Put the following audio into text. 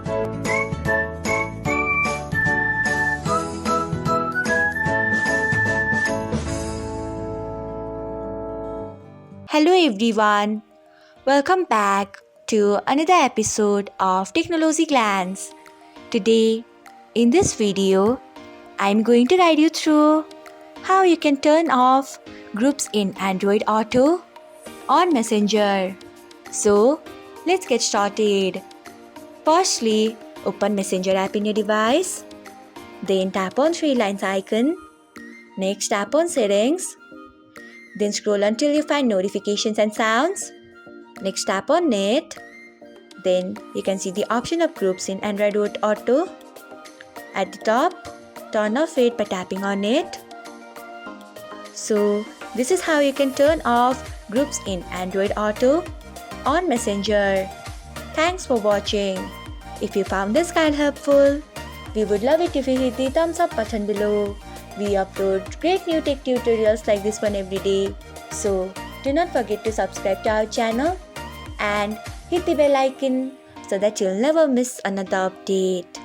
Hello everyone, welcome back to another episode of Technologyglance. Today, in this video, I'm going to guide you through how you can turn off groups in Android Auto on Messenger. So, let's get started. Firstly, open Messenger app in your device. Then tap on three lines icon. Next, tap on settings. Then scroll until you find notifications and sounds. Next, tap on net. Then you can see the option of groups in Android Auto. At the top, turn off it by tapping on it. So this is how you can turn off groups in Android Auto on Messenger. Thanks for watching. If you found this guide helpful, we would love it if you hit the thumbs up button below. We upload great new tech tutorials like this one every day. So do not forget to subscribe to our channel and hit the bell icon so that you'll never miss another update.